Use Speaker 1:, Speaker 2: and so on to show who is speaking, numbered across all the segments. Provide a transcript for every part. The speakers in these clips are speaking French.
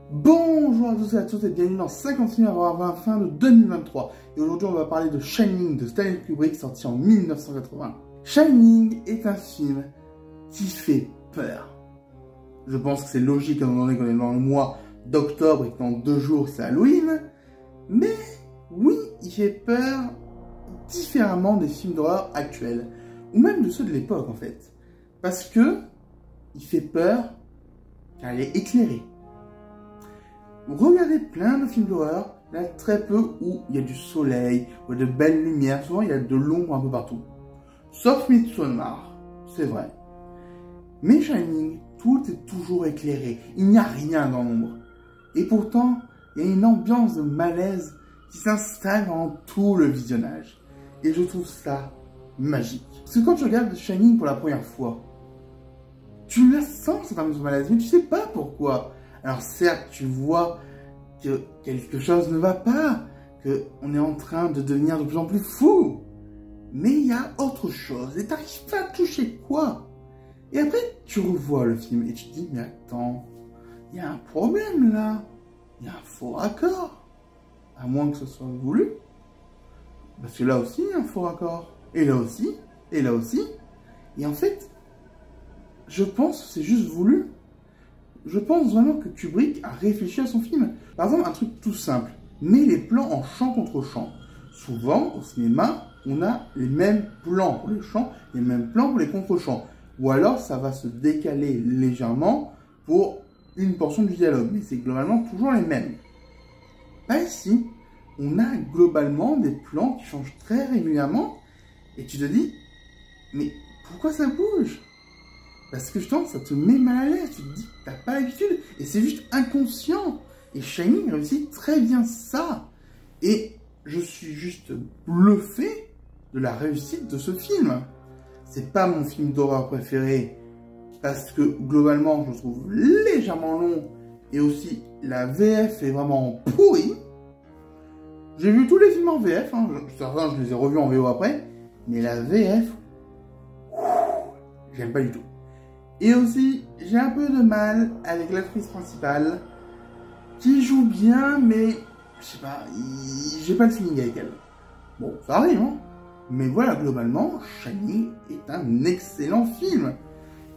Speaker 1: Bonjour à tous et à toutes et bienvenue dans 51 à la fin de 2023. Et aujourd'hui on va parler de Shining de Stanley Kubrick sorti en 1980. Shining est un film qui fait peur. Je pense que c'est logique étant donné qu'on est dans le mois d'octobre et que dans 2 jours c'est Halloween. Mais oui, il fait peur différemment des films d'horreur actuels. Ou même de ceux de l'époque en fait. Parce que il fait peur car il est éclairé. Regardez plein de films d'horreur, il y en a très peu où il y a du soleil, où il y a de belles lumières, souvent il y a de l'ombre un peu partout. Sauf Midsommar, c'est vrai. Mais Shining, tout est toujours éclairé, il n'y a rien dans l'ombre. Et pourtant, il y a une ambiance de malaise qui s'installe dans tout le visionnage. Et je trouve ça magique. Parce que quand tu regardes Shining pour la première fois, tu la sens cette ambiance de malaise, mais tu sais pas pourquoi. Alors certes, tu vois que quelque chose ne va pas, qu'on est en train de devenir de plus en plus fou. Mais il y a autre chose, et t'arrives pas à toucher quoi. Et après, tu revois le film, et tu te dis, mais attends, il y a un problème là. Il y a un faux raccord. À moins que ce soit voulu. Parce que là aussi, il y a un faux raccord. Et là aussi, et là aussi. Et en fait, je pense que c'est juste voulu. Je pense vraiment que Kubrick a réfléchi à son film. Par exemple, un truc tout simple. Mets les plans en champ contre champ. Souvent, au cinéma, on a les mêmes plans pour les champs, les mêmes plans pour les contre-champs. Ou alors, ça va se décaler légèrement pour une portion du dialogue. Mais c'est globalement toujours les mêmes. Pas ici. On a globalement des plans qui changent très régulièrement. Et tu te dis, mais pourquoi ça bouge ? Parce que justement, ça te met mal à l'aise, tu te dis que t'as pas l'habitude, et c'est juste inconscient. Et Shining réussit très bien ça. Et je suis juste bluffé de la réussite de ce film. C'est pas mon film d'horreur préféré, parce que globalement, je le trouve légèrement long, et aussi la VF est vraiment pourrie. J'ai vu tous les films en VF, hein. Certains je les ai revus en VO après, mais la VF, j'aime pas du tout. Et aussi, j'ai un peu de mal avec l'actrice principale, qui joue bien, mais je sais pas, j'ai pas le feeling avec elle. Bon, ça arrive, hein. Mais voilà, globalement, Shining est un excellent film.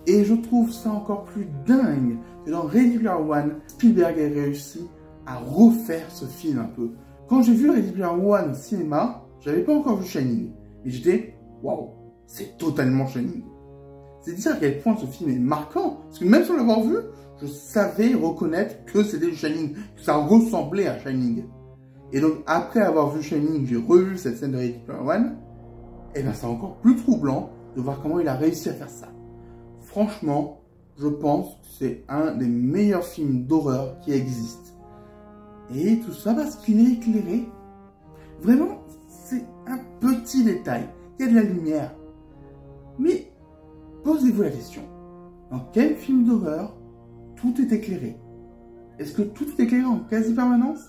Speaker 1: Et je trouve ça encore plus dingue que dans Ready Player One, Spielberg a réussi à refaire ce film un peu. Quand j'ai vu Ready Player One au cinéma, j'avais pas encore vu Shining. Mais j'étais, waouh, c'est totalement Shining. C'est dire à quel point ce film est marquant. Parce que même sans l'avoir vu, je savais reconnaître que c'était du Shining, que ça ressemblait à Shining. Et donc, après avoir vu Shining, j'ai revu cette scène de Ready Player One, et bien c'est encore plus troublant de voir comment il a réussi à faire ça. Franchement, je pense que c'est un des meilleurs films d'horreur qui existent. Et tout ça parce qu'il est éclairé. Vraiment, c'est un petit détail. Il y a de la lumière. Mais posez-vous la question, dans quel film d'horreur tout est éclairé? Est-ce que tout est éclairé en quasi-permanence?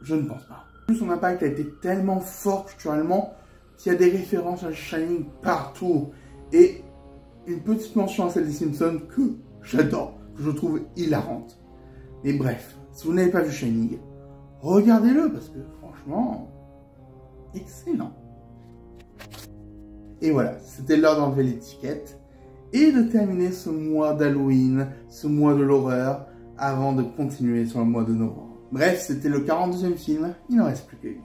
Speaker 1: Je ne pense pas. En plus, son impact a été tellement fort culturellement qu'il y a des références à Shining partout. Et une petite mention à celle des Simpsons que j'adore, que je trouve hilarante. Mais bref, si vous n'avez pas vu Shining, regardez-le parce que franchement, excellent. Et voilà, c'était l'heure d'enlever l'étiquette et de terminer ce mois d'Halloween, ce mois de l'horreur, avant de continuer sur le mois de novembre. Bref, c'était le 42e film, il n'en reste plus qu'une.